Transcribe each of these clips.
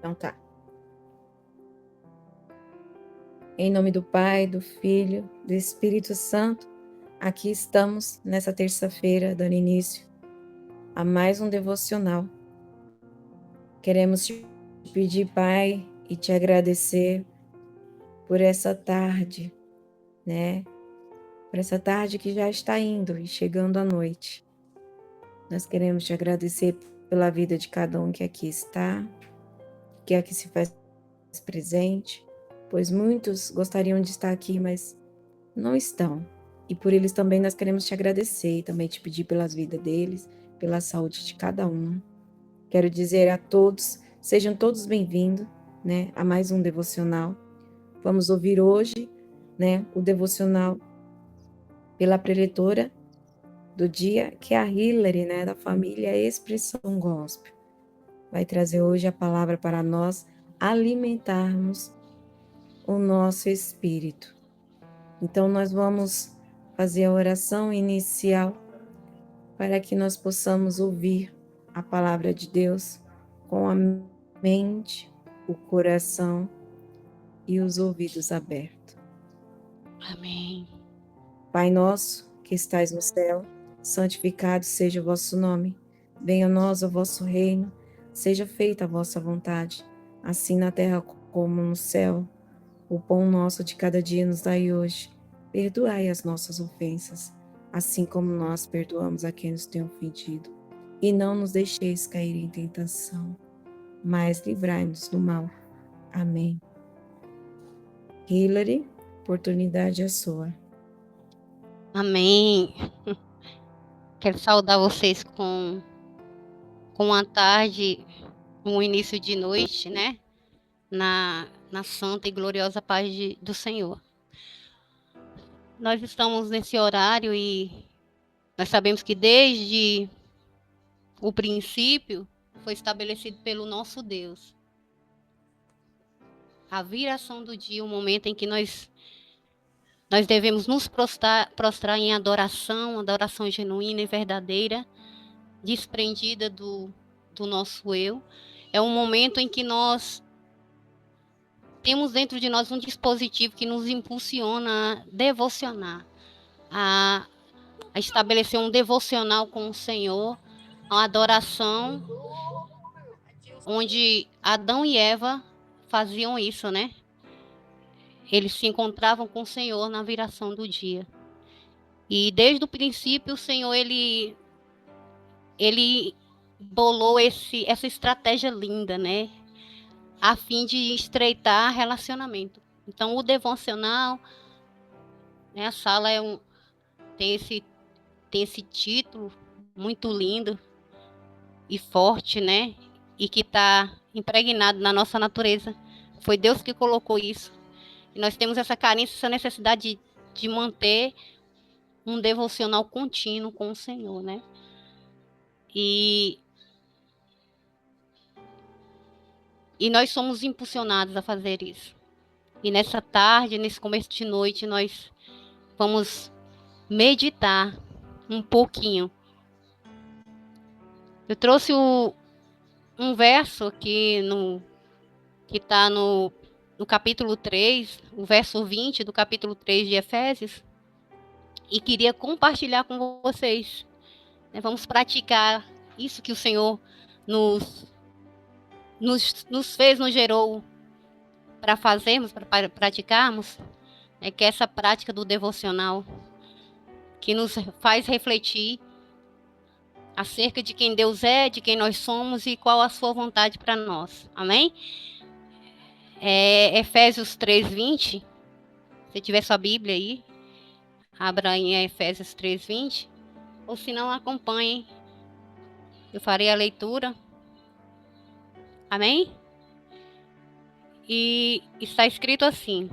Então tá. Em nome do Pai, do Filho, do Espírito Santo, aqui estamos nessa terça-feira, dando início a mais um devocional. Queremos te pedir, Pai, e te agradecer por essa tarde, né? Por essa tarde que já está indo e chegando à noite. Nós queremos te agradecer pela vida de cada um que aqui está, que aqui se faz presente, pois muitos gostariam de estar aqui, mas não estão. E por eles também nós queremos te agradecer e também te pedir pelas vidas deles, pela saúde de cada um. Quero dizer a todos, sejam todos bem-vindos, né, a mais um devocional. Vamos ouvir hoje, né, o devocional pela preletora do dia, que é a Hilary, né, da família Expressão Gospel. Vai trazer hoje a palavra para nós alimentarmos o nosso espírito. Então nós vamos fazer a oração inicial para que nós possamos ouvir a palavra de Deus com a mente, o coração e os ouvidos abertos. Amém. Pai nosso, que estais no céu, santificado seja o vosso nome. Venha a nós o vosso reino, seja feita a vossa vontade, assim na terra como no céu. O pão nosso de cada dia nos dai hoje. Perdoai as nossas ofensas, assim como nós perdoamos a quem nos tem ofendido. E não nos deixeis cair em tentação, mas livrai-nos do mal. Amém. Hilary, oportunidade é sua. Amém. Quero saudar vocês com a tarde, um início de noite, né? Na santa e gloriosa paz do Senhor. Nós estamos nesse horário e nós sabemos que desde o princípio foi estabelecido pelo nosso Deus. A viração do dia, o momento em que nós devemos nos prostrar em adoração genuína e verdadeira, desprendida do nosso eu. É um momento em que nós temos dentro de nós um dispositivo que nos impulsiona a devocionar, a estabelecer um devocional com o Senhor, uma adoração, onde Adão e Eva faziam isso, né? Eles se encontravam com o Senhor na viração do dia. E desde o princípio o Senhor, ele bolou essa estratégia linda, né? A fim de estreitar relacionamento. Então, o devocional, né, a sala tem esse título muito lindo e forte, né? E que está impregnado na nossa natureza. Foi Deus que colocou isso. E nós temos essa carência, essa necessidade de manter um devocional contínuo com o Senhor, né? E nós somos impulsionados a fazer isso. E nessa tarde, nesse começo de noite, nós vamos meditar um pouquinho. Eu trouxe um verso aqui que está no capítulo 3, o verso 20 do capítulo 3 de Efésios, e queria compartilhar com vocês. Vamos praticar isso que o Senhor nos fez, nos gerou para fazermos, para praticarmos, que é essa prática do devocional, que nos faz refletir acerca de quem Deus é, de quem nós somos e qual a sua vontade para nós. Amém? Efésios 3:20. Se tiver sua Bíblia aí, abra em Efésios 3:20. Ou se não, acompanhe. Eu farei a leitura. Amém? E está escrito assim: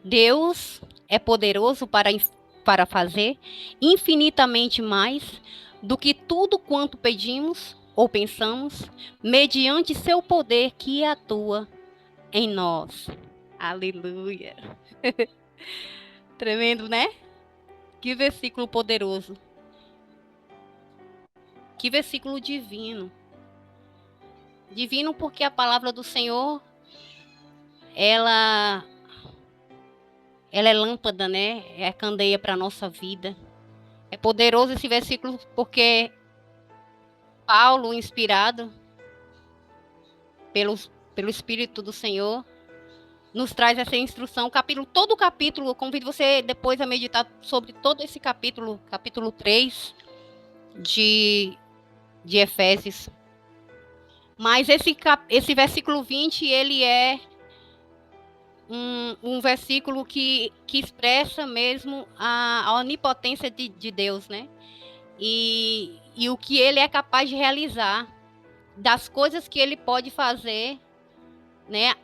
Deus é poderoso para fazer infinitamente mais do que tudo quanto pedimos ou pensamos, mediante seu poder que atua em nós. Aleluia. Tremendo, né? Que versículo poderoso. Que versículo divino. Divino porque a palavra do Senhor, ela é lâmpada, né? É candeia para a nossa vida. É poderoso esse versículo porque Paulo, inspirado pelo Espírito do Senhor, nos traz essa instrução. Todo o capítulo, eu convido você depois a meditar sobre todo esse capítulo 3 de Efésios. Mas esse versículo 20, ele é um versículo que expressa mesmo a onipotência de Deus, né? E o que ele é capaz de realizar, das coisas que ele pode fazer, né?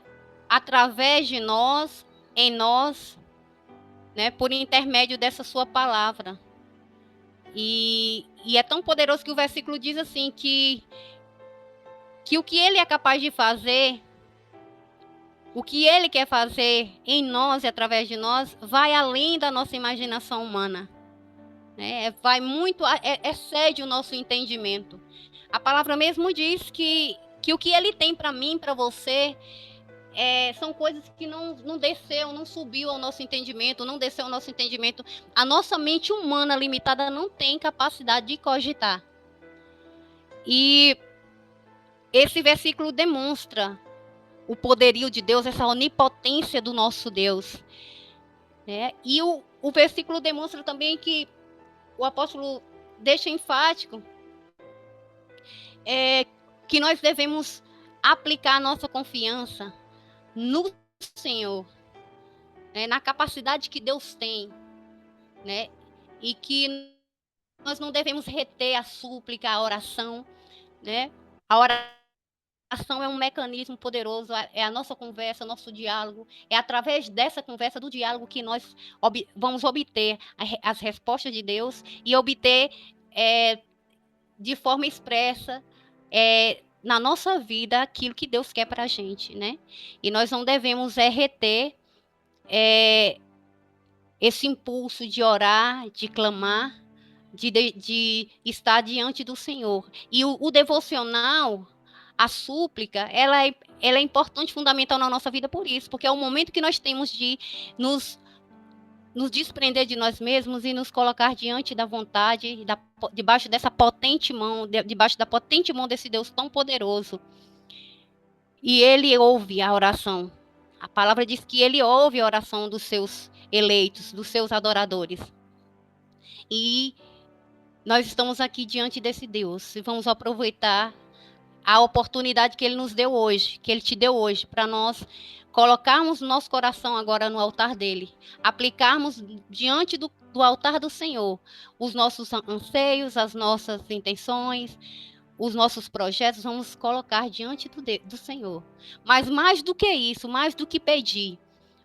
Através de nós, em nós, né? Por intermédio dessa sua palavra. E é tão poderoso que o versículo diz assim, que o que ele é capaz de fazer, o que ele quer fazer em nós e através de nós, vai além da nossa imaginação humana. Vai muito, excede o nosso entendimento. A palavra mesmo diz que o que ele tem para mim, para você, são coisas que não desceu, não subiu ao nosso entendimento, não desceu ao nosso entendimento. A nossa mente humana limitada não tem capacidade de cogitar. E esse versículo demonstra o poderio de Deus, essa onipotência do nosso Deus. E o versículo demonstra também que o apóstolo deixa enfático que nós devemos aplicar a nossa confiança no Senhor, na capacidade que Deus tem, né? E que nós não devemos reter a súplica, a oração, né? A oração é um mecanismo poderoso, é a nossa conversa, nosso diálogo. É através dessa conversa, do diálogo, que nós vamos obter as respostas de Deus e obter de forma expressa na nossa vida aquilo que Deus quer para a gente, né? E nós não devemos reter esse impulso de orar, de clamar, de estar diante do Senhor. E o devocional, a súplica, ela é importante, fundamental na nossa vida por isso, porque é o momento que nós temos de nos desprender de nós mesmos e nos colocar diante da vontade, debaixo dessa potente mão, debaixo da potente mão desse Deus tão poderoso. E ele ouve a oração. A palavra diz que ele ouve a oração dos seus eleitos, dos seus adoradores. E nós estamos aqui diante desse Deus e vamos aproveitar a oportunidade que ele nos deu hoje, que ele te deu hoje, para nós colocarmos nosso coração agora no altar dele, aplicarmos diante do altar do Senhor os nossos anseios, as nossas intenções, os nossos projetos, vamos colocar diante do Senhor. Mas mais do que isso, mais do que pedir,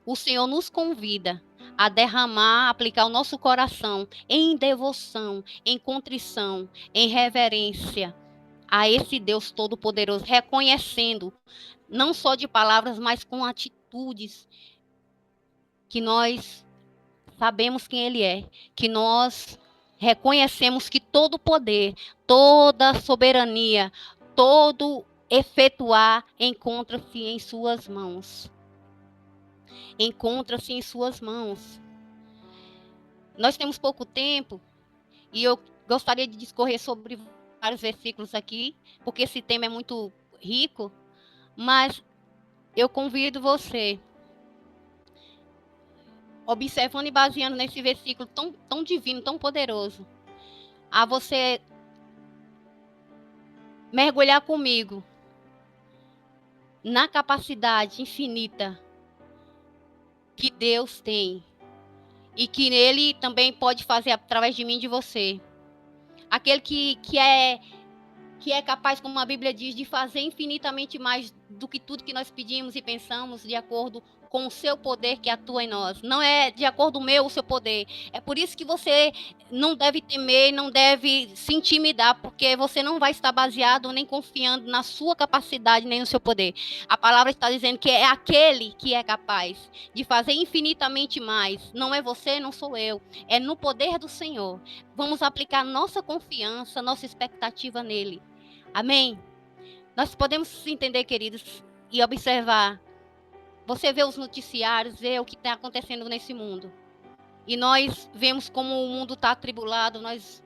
o Senhor nos convida a derramar, aplicar o nosso coração em devoção, em contrição, em reverência a esse Deus Todo-Poderoso, reconhecendo, não só de palavras, mas com atitudes, que nós sabemos quem Ele é, que nós reconhecemos que todo poder, toda soberania, todo efetuar encontra-se em suas mãos. Encontra-se em suas mãos. Nós temos pouco tempo e eu gostaria de discorrer sobre vários versículos aqui, porque esse tema é muito rico, mas eu convido você, observando e baseando nesse versículo tão divino, tão poderoso, a você mergulhar comigo na capacidade infinita que Deus tem e que Ele também pode fazer através de mim e de você. Aquele que é capaz, como a Bíblia diz, de fazer infinitamente mais do que tudo que nós pedimos e pensamos, de acordo com o seu poder que atua em nós. Não é de acordo com o seu poder. É por isso que você não deve temer, não deve se intimidar, porque você não vai estar baseado nem confiando na sua capacidade, nem no seu poder. A palavra está dizendo que é aquele que é capaz de fazer infinitamente mais. Não é você, não sou eu. É no poder do Senhor. Vamos aplicar nossa confiança, nossa expectativa nele. Amém? Nós podemos entender, queridos, e observar. Você vê os noticiários, vê o que está acontecendo nesse mundo. E nós vemos como o mundo está atribulado, nós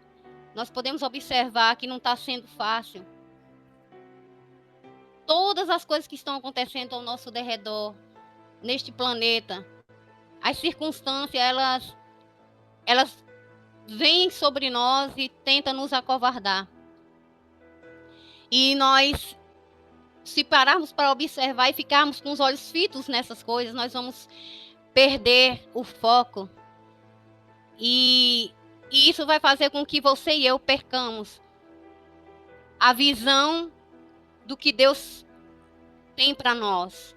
podemos observar que não está sendo fácil. Todas as coisas que estão acontecendo ao nosso derredor, neste planeta, as circunstâncias, elas vêm sobre nós e tentam nos acovardar. E nós, se pararmos para observar e ficarmos com os olhos fitos nessas coisas, nós vamos perder o foco. E isso vai fazer com que você e eu percamos a visão do que Deus tem para nós.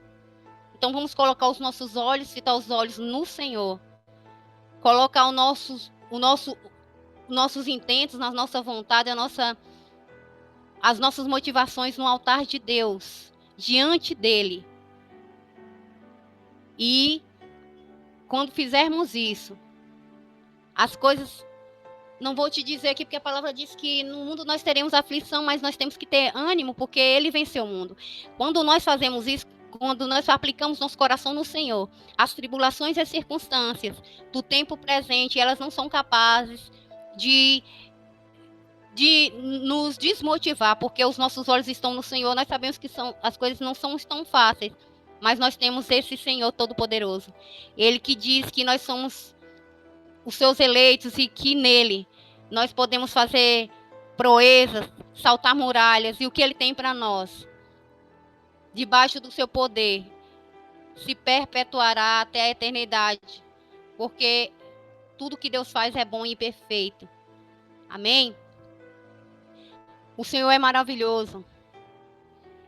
Então vamos colocar os nossos olhos, fitar os olhos no Senhor. Colocar nossos intentos, na nossa vontade, as nossas motivações no altar de Deus, diante dele. E quando fizermos isso, as coisas, não vou te dizer aqui porque a palavra diz que no mundo nós teremos aflição, mas nós temos que ter ânimo porque ele venceu o mundo. Quando nós fazemos isso, quando nós aplicamos nosso coração no Senhor, as tribulações e as circunstâncias do tempo presente, elas não são capazes de nos desmotivar, porque os nossos olhos estão no Senhor. Nós sabemos que as coisas não são tão fáceis, mas nós temos esse Senhor Todo-Poderoso. Ele que diz que nós somos os seus eleitos e que nele nós podemos fazer proezas, saltar muralhas, e o que ele tem para nós, debaixo do seu poder, se perpetuará até a eternidade, porque tudo que Deus faz é bom e perfeito. Amém? O Senhor é maravilhoso.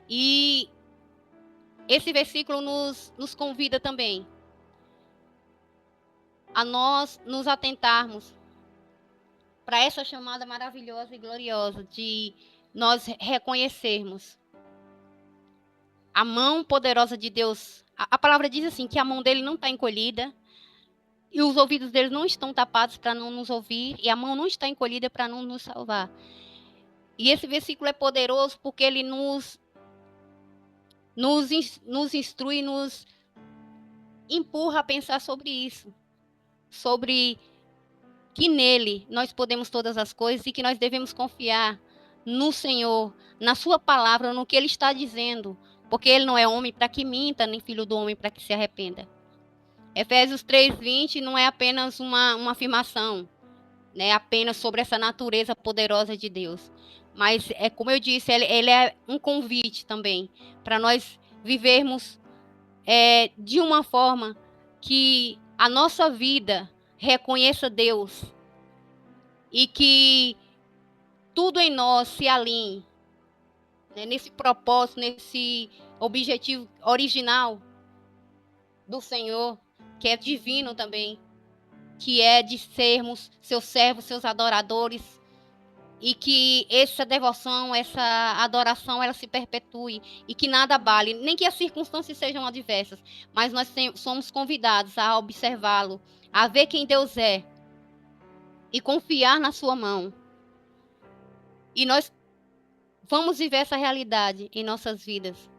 E esse versículo nos convida também a nós nos atentarmos para essa chamada maravilhosa e gloriosa de nós reconhecermos a mão poderosa de Deus. A palavra diz assim, que a mão dele não está encolhida e os ouvidos dele não estão tapados para não nos ouvir e a mão não está encolhida para não nos salvar. E esse versículo é poderoso porque ele nos instrui, nos empurra a pensar sobre isso. Sobre que nele nós podemos todas as coisas e que nós devemos confiar no Senhor, na sua palavra, no que ele está dizendo, porque ele não é homem para que minta, nem filho do homem para que se arrependa. Efésios 3:20 não é apenas uma afirmação, né, apenas sobre essa natureza poderosa de Deus, mas é como eu disse, ele é um convite também para nós vivermos de uma forma que a nossa vida reconheça Deus e que tudo em nós se alinhe, né, nesse propósito, nesse objetivo original do Senhor, que é divino também, que é de sermos seus servos, seus adoradores, e que essa devoção, essa adoração, ela se perpetue e que nada abale, nem que as circunstâncias sejam adversas, mas nós somos convidados a observá-lo, a ver quem Deus é e confiar na sua mão. E nós vamos viver essa realidade em nossas vidas,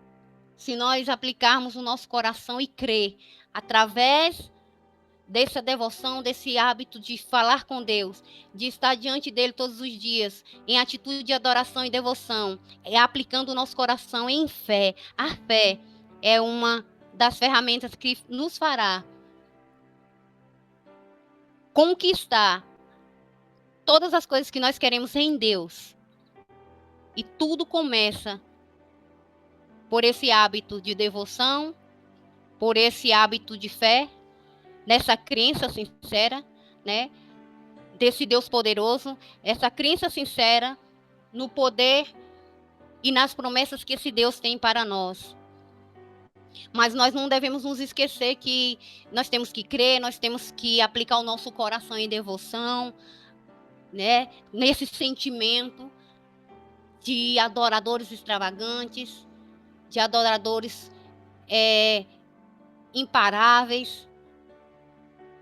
se nós aplicarmos o nosso coração e crer, através dessa devoção, desse hábito de falar com Deus, de estar diante dele todos os dias, em atitude de adoração e devoção, aplicando o nosso coração em fé. A fé é uma das ferramentas que nos fará conquistar todas as coisas que nós queremos em Deus. E tudo começa por esse hábito de devoção, por esse hábito de fé, nessa crença sincera, né, desse Deus poderoso, essa crença sincera no poder e nas promessas que esse Deus tem para nós. Mas nós não devemos nos esquecer que nós temos que crer, nós temos que aplicar o nosso coração em devoção, né, nesse sentimento de adoradores extravagantes, de adoradores imparáveis.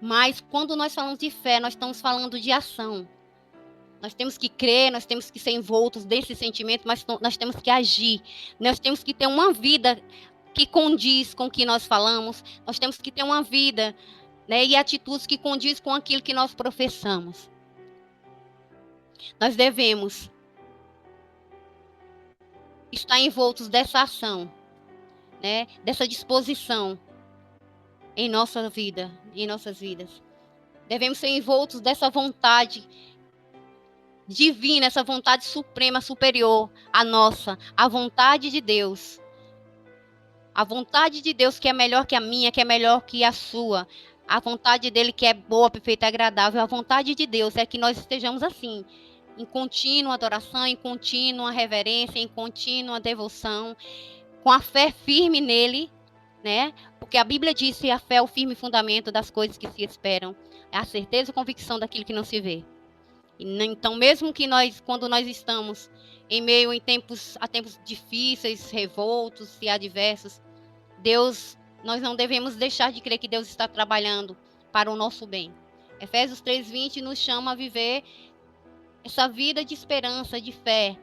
Mas quando nós falamos de fé, nós estamos falando de ação. Nós temos que crer, nós temos que ser envoltos desse sentimento, mas nós temos que agir. Nós temos que ter uma vida que condiz com o que nós falamos. Nós temos que ter uma vida, né, e atitudes que condiz com aquilo que nós professamos. Nós devemos estar envoltos dessa ação, né, dessa disposição em nossa vida, em nossas vidas. Devemos ser envoltos dessa vontade divina, essa vontade suprema, superior à nossa, a vontade de Deus. A vontade de Deus que é melhor que a minha, que é melhor que a sua. A vontade dele que é boa, perfeita e agradável. A vontade de Deus é que nós estejamos assim, em contínua adoração, em contínua reverência, em contínua devoção, com a fé firme nele, né? Porque a Bíblia diz que a fé é o firme fundamento das coisas que se esperam. É a certeza e convicção daquilo que não se vê. Então, mesmo que quando nós estamos em meio a tempos difíceis, revoltos e adversos, nós não devemos deixar de crer que Deus está trabalhando para o nosso bem. Efésios 3:20 nos chama a viver essa vida de esperança, de fé,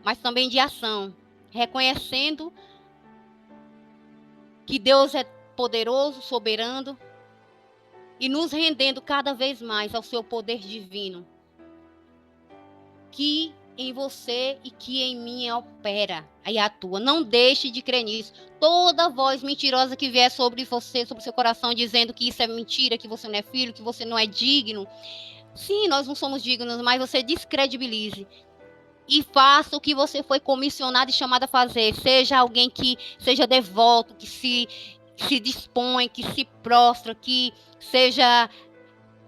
mas também de ação, reconhecendo que Deus é poderoso, soberano, e nos rendendo cada vez mais ao seu poder divino, que em você e que em mim opera e atua. Não deixe de crer nisso. Toda voz mentirosa que vier sobre você, sobre o seu coração, dizendo que isso é mentira, que você não é filho, que você não é digno. Sim, nós não somos dignos, mas você descredibilize. E faça o que você foi comissionado e chamado a fazer. Seja alguém que seja devoto, que se dispõe, que se prostra, que seja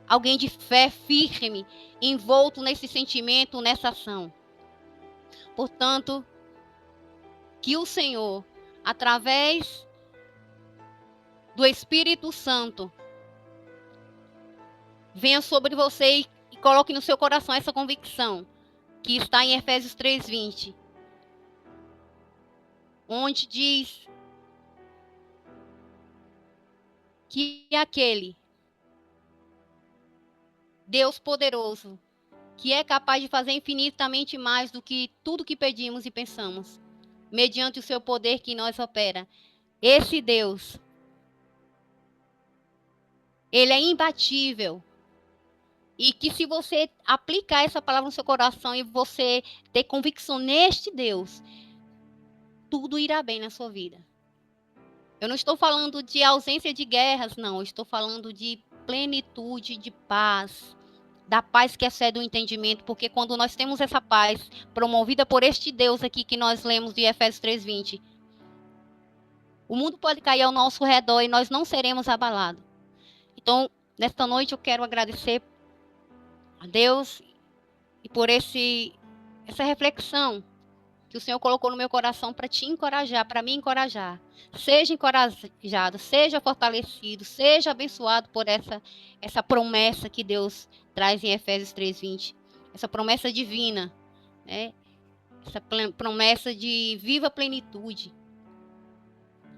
alguém de fé firme, envolto nesse sentimento, nessa ação. Portanto, que o Senhor, através do Espírito Santo, venha sobre você e coloque no seu coração essa convicção, que está em Efésios 3:20, onde diz que aquele Deus poderoso, que é capaz de fazer infinitamente mais do que tudo que pedimos e pensamos, mediante o seu poder que em nós opera. Esse Deus, ele é imbatível. E que se você aplicar essa palavra no seu coração e você ter convicção neste Deus, tudo irá bem na sua vida. Eu não estou falando de ausência de guerras, não. Eu estou falando de plenitude de paz, da paz que excede o entendimento, porque quando nós temos essa paz promovida por este Deus aqui que nós lemos de Efésios 3:20, o mundo pode cair ao nosso redor e nós não seremos abalados. Então, nesta noite eu quero agradecer a Deus e por essa reflexão que o Senhor colocou no meu coração para te encorajar, para me encorajar. Seja encorajado, seja fortalecido, seja abençoado por essa promessa que Deus traz em Efésios 3:20. Essa promessa divina, né? Essa promessa de viva plenitude,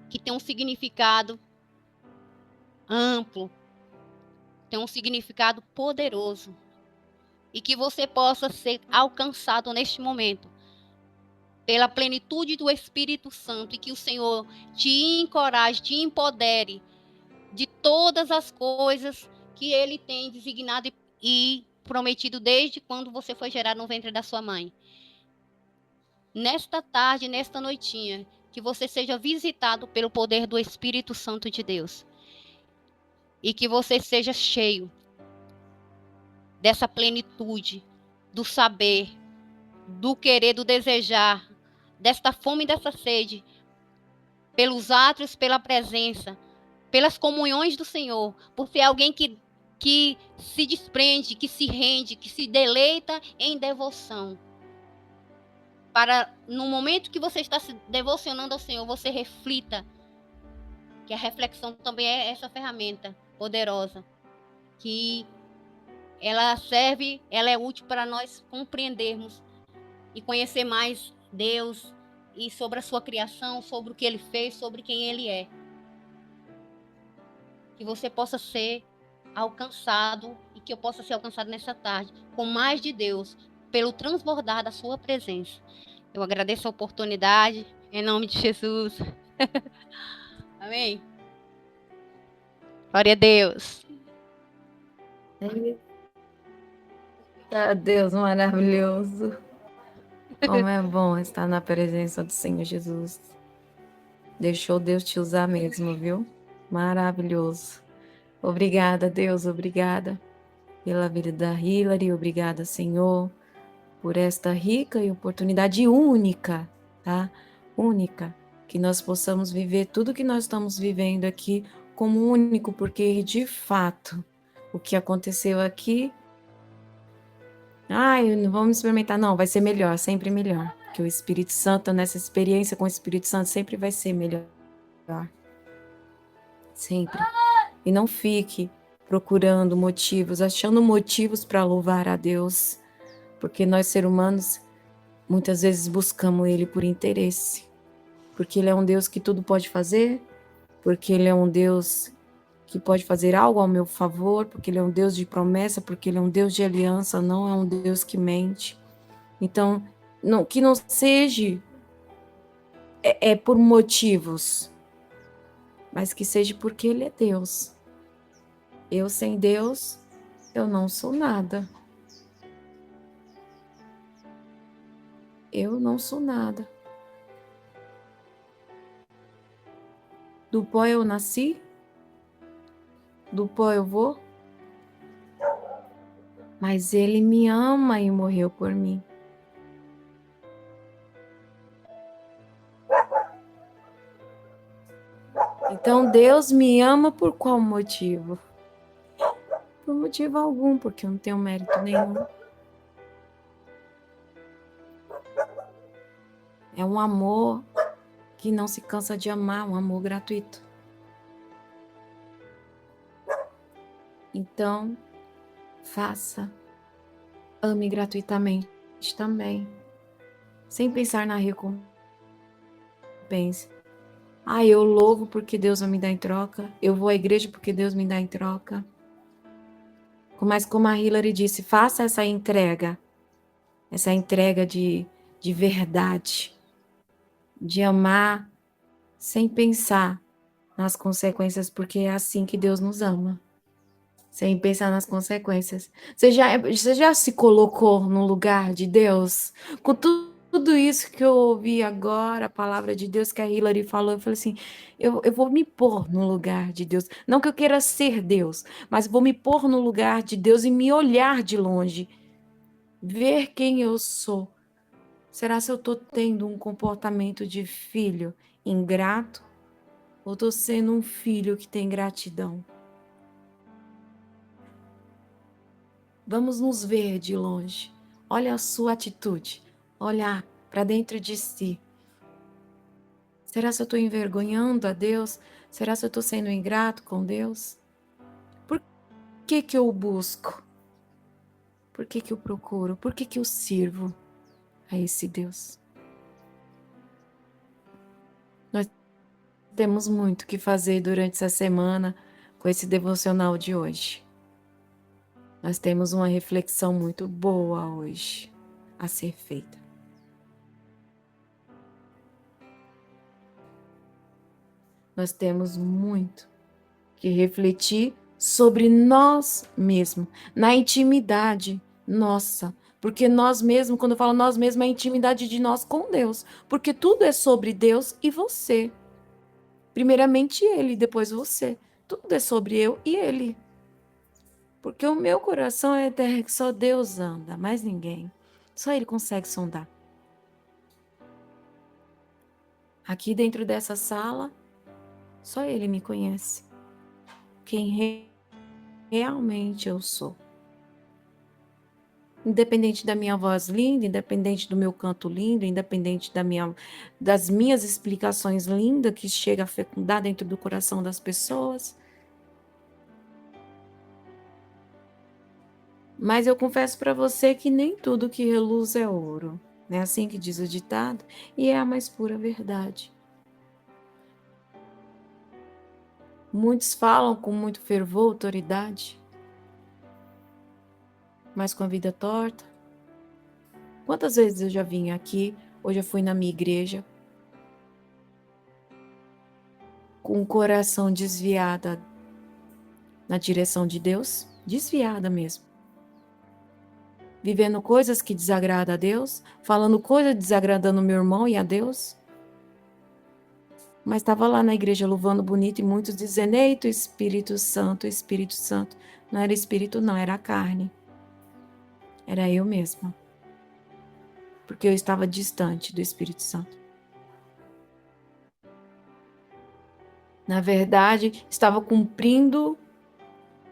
que tem um significado amplo, tem um significado poderoso, e que você possa ser alcançado neste momento pela plenitude do Espírito Santo, e que o Senhor te encoraje, te empodere de todas as coisas que Ele tem designado e prometido desde quando você foi gerado no ventre da sua mãe. Nesta tarde, nesta noitinha, que você seja visitado pelo poder do Espírito Santo de Deus, e que você seja cheio dessa plenitude, do saber, do querer, do desejar, desta fome e dessa sede, pelos atos, pela presença, pelas comunhões do Senhor, por ser alguém que se desprende, que se rende, que se deleita em devoção. Para, no momento que você está se devocionando ao Senhor, você reflita, que a reflexão também é essa ferramenta poderosa, que ela é útil para nós compreendermos e conhecer mais Deus e sobre a sua criação, sobre o que Ele fez, sobre quem Ele é. Que você possa ser alcançado e que eu possa ser alcançado nessa tarde com mais de Deus, pelo transbordar da sua presença. Eu agradeço a oportunidade, em nome de Jesus. Amém. Glória a Deus. Eita, Deus maravilhoso. Como é bom estar na presença do Senhor Jesus. Deixou Deus te usar mesmo, viu? Maravilhoso. Obrigada, Deus, obrigada pela vida da Hillary, obrigada, Senhor, por esta rica e oportunidade única, tá? Única, que nós possamos viver tudo que nós estamos vivendo aqui como único, porque de fato o que aconteceu aqui, não vamos experimentar, não, vai ser melhor, sempre melhor, que o Espírito Santo, nessa experiência com o Espírito Santo, sempre vai ser melhor, sempre. E não fique procurando motivos, achando motivos para louvar a Deus, porque nós, seres humanos, muitas vezes buscamos Ele por interesse, porque Ele é um Deus que tudo pode fazer, porque Ele é um Deus que pode fazer algo ao meu favor, porque Ele é um Deus de promessa, porque Ele é um Deus de aliança, não é um Deus que mente. Então, que não seja por motivos, mas que seja porque Ele é Deus. Eu sem Deus, eu não sou nada. Eu não sou nada. Do pó eu nasci, do pó eu vou, mas Ele me ama e morreu por mim. Então Deus me ama por qual motivo? Por motivo algum, porque eu não tenho mérito nenhum. É um amor que não se cansa de amar, um amor gratuito. Então, faça, ame gratuitamente também, sem pensar na recompensa. Eu louvo porque Deus vai me dar em troca, eu vou à igreja porque Deus me dá em troca. Mas como a Hillary disse, faça essa entrega de verdade, de amar sem pensar nas consequências, porque é assim que Deus nos ama. Sem pensar nas consequências. Você já se colocou no lugar de Deus? Com tudo isso que eu ouvi agora, a palavra de Deus que a Hillary falou, eu falei assim, eu vou me pôr no lugar de Deus. Não que eu queira ser Deus, mas vou me pôr no lugar de Deus e me olhar de longe. Ver quem eu sou. Será se eu estou tendo um comportamento de filho ingrato? Ou estou sendo um filho que tem gratidão? Vamos nos ver de longe. Olha a sua atitude. Olhar para dentro de si. Será se eu estou envergonhando a Deus? Será se eu estou sendo ingrato com Deus? Por que eu o busco? Por que eu procuro? Por que eu sirvo a esse Deus? Nós temos muito que fazer durante essa semana com esse devocional de hoje. Nós temos uma reflexão muito boa hoje a ser feita. Nós temos muito que refletir sobre nós mesmos, na intimidade nossa. Porque nós mesmos, quando eu falo nós mesmos, é a intimidade de nós com Deus. Porque tudo é sobre Deus e você. Primeiramente Ele, depois você. Tudo é sobre eu e Ele. Porque o meu coração é terra que só Deus anda, mais ninguém. Só Ele consegue sondar. Aqui dentro dessa sala, só Ele me conhece. Quem realmente eu sou. Independente da minha voz linda, independente do meu canto lindo, independente das minhas explicações lindas que chegam a fecundar dentro do coração das pessoas. Mas eu confesso para você que nem tudo que reluz é ouro. Não é assim que diz o ditado? E é a mais pura verdade. Muitos falam com muito fervor, autoridade, mas com a vida torta. Quantas vezes eu já vim aqui, hoje eu fui na minha igreja, com o coração desviado na direção de Deus, desviada mesmo. Vivendo coisas que desagradam a Deus, falando coisas desagradando meu irmão e a Deus. Mas estava lá na igreja louvando bonito e muitos dizendo: eita, Espírito Santo, Espírito Santo. Não era Espírito, não, era a carne. Era eu mesma. Porque eu estava distante do Espírito Santo. Na verdade, estava cumprindo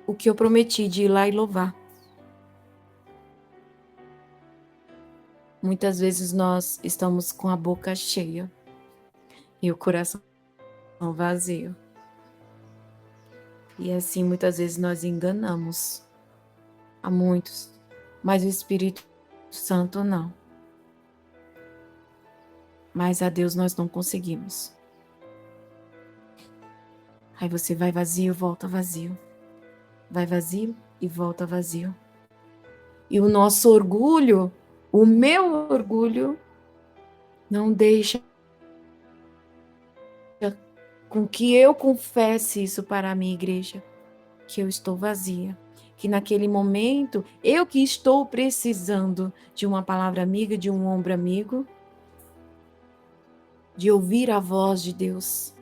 o que eu prometi de ir lá e louvar. Muitas vezes nós estamos com a boca cheia e o coração vazio. E assim, muitas vezes nós enganamos a muitos, mas o Espírito Santo não. Mas a Deus nós não conseguimos. Aí você vai vazio, volta vazio. Vai vazio e volta vazio. E o nosso orgulho, o meu orgulho, não deixa com que eu confesse isso para a minha igreja, que eu estou vazia. Que naquele momento, eu que estou precisando de uma palavra amiga, de um ombro amigo, de ouvir a voz de Deus.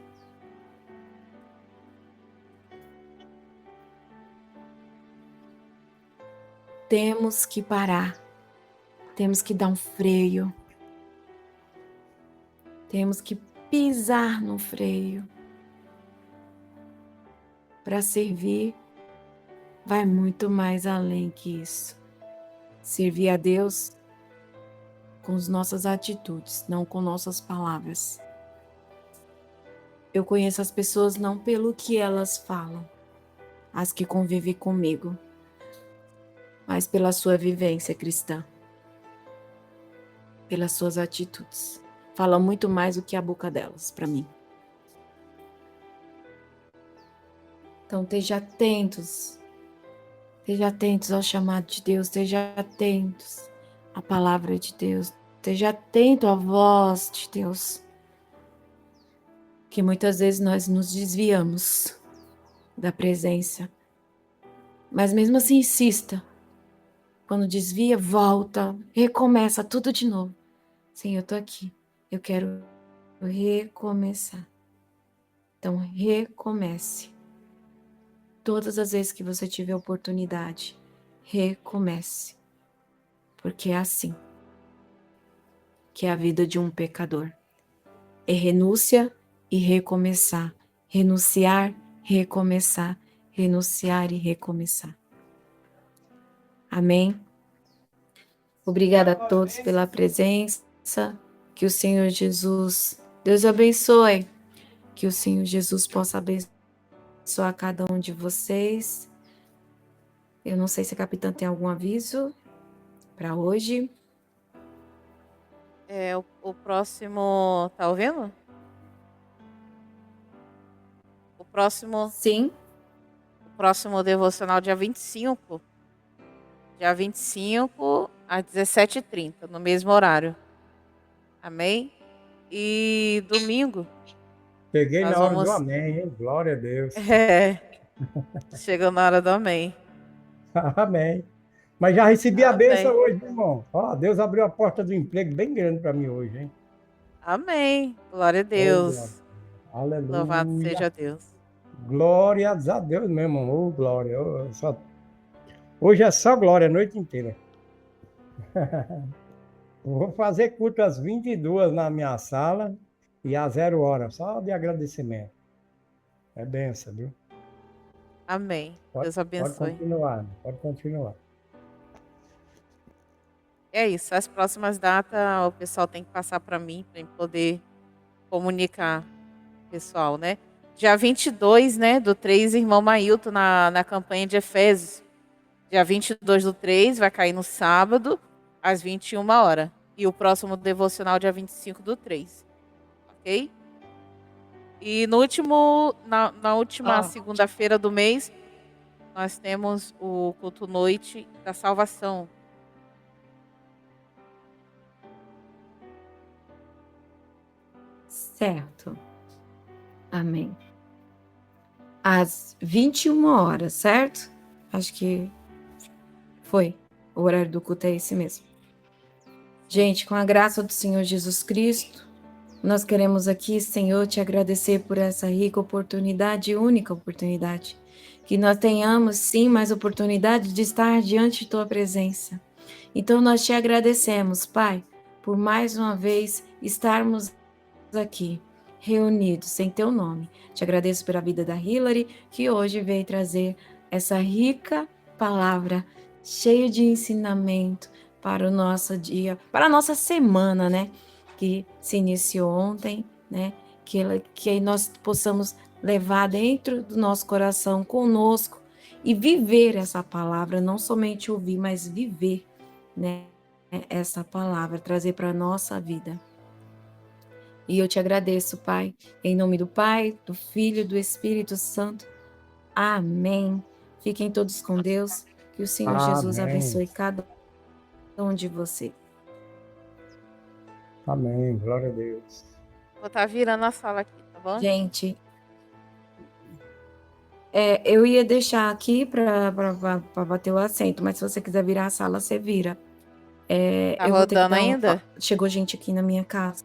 Temos que parar, temos que dar um freio, temos que pisar no freio. Para servir, vai muito mais além que isso. Servir a Deus com as nossas atitudes, não com nossas palavras. Eu conheço as pessoas não pelo que elas falam, as que convivem comigo, mas pela sua vivência cristã, pelas suas atitudes. Fala muito mais do que a boca delas, para mim. Então, esteja atentos ao chamado de Deus, esteja atentos à palavra de Deus, esteja atento à voz de Deus. Que muitas vezes nós nos desviamos da presença, mas mesmo assim insista. Quando desvia, volta, recomeça tudo de novo. Sim, eu tô aqui, eu quero recomeçar. Então, recomece. Todas as vezes que você tiver oportunidade, recomece. Porque é assim que é a vida de um pecador. É renúncia e recomeçar. Renunciar, recomeçar. Renunciar e recomeçar. Amém? Obrigada a todos pela presença. Que o Senhor Jesus, Deus abençoe. Que o Senhor Jesus possa abençoar cada um de vocês. Eu não sei se a capitã tem algum aviso para hoje. O próximo, tá ouvindo? O próximo Sim. O próximo devocional dia 25. Dia 25 às 17h30, no mesmo horário. Amém? E domingo Peguei nós na hora vamos... do amém, hein? Glória a Deus. Chegou na hora do amém. Amém. Mas já recebi a Amém. bênção hoje, irmão. Ó, Deus abriu a porta do emprego bem grande para mim hoje, hein? Amém. Glória a Oh, Deus. aleluia. Louvado seja Deus. Glórias a Deus mesmo. Oh, glória. Hoje é só glória a noite inteira. Vou fazer culto às 22 na minha sala e às 0h, só de agradecimento. É benção, viu? Amém. Deus abençoe. Pode continuar. É isso. As próximas datas o pessoal tem que passar para mim poder comunicar, pessoal, né? Dia 22, né, do 3, irmão Mailton, na campanha de Efésios. Dia 22 do 3, vai cair no sábado, às 21h. E o próximo devocional, dia 25 do 3. Ok? E na última segunda-feira do mês, nós temos o culto noite da salvação. Certo. Amém. Às 21 horas, certo? Acho que foi. O horário do culto é esse mesmo. Gente, com a graça do Senhor Jesus Cristo, nós queremos aqui, Senhor, te agradecer por essa rica oportunidade, única oportunidade. Que nós tenhamos, sim, mais oportunidade de estar diante de tua presença. Então, nós te agradecemos, Pai, por mais uma vez estarmos aqui, reunidos em teu nome. Te agradeço pela vida da Hillary, que hoje veio trazer essa rica palavra, cheia de ensinamento para o nosso dia, para a nossa semana, né? Que se iniciou ontem, né? Que nós possamos levar dentro do nosso coração, conosco, e viver essa palavra, não somente ouvir, mas viver, né? Essa palavra, trazer para a nossa vida. E eu te agradeço, Pai, em nome do Pai, do Filho e do Espírito Santo. Amém. Fiquem todos com Deus. Que o Senhor Jesus Amém. abençoe cada um de vocês. Amém. Glória a Deus. Vou estar virando a sala aqui, tá bom? Gente, eu ia deixar aqui para bater o assento, mas se você quiser virar a sala, você vira. Tá Eu vou ter que rodando dar ainda? Chegou gente aqui na minha casa.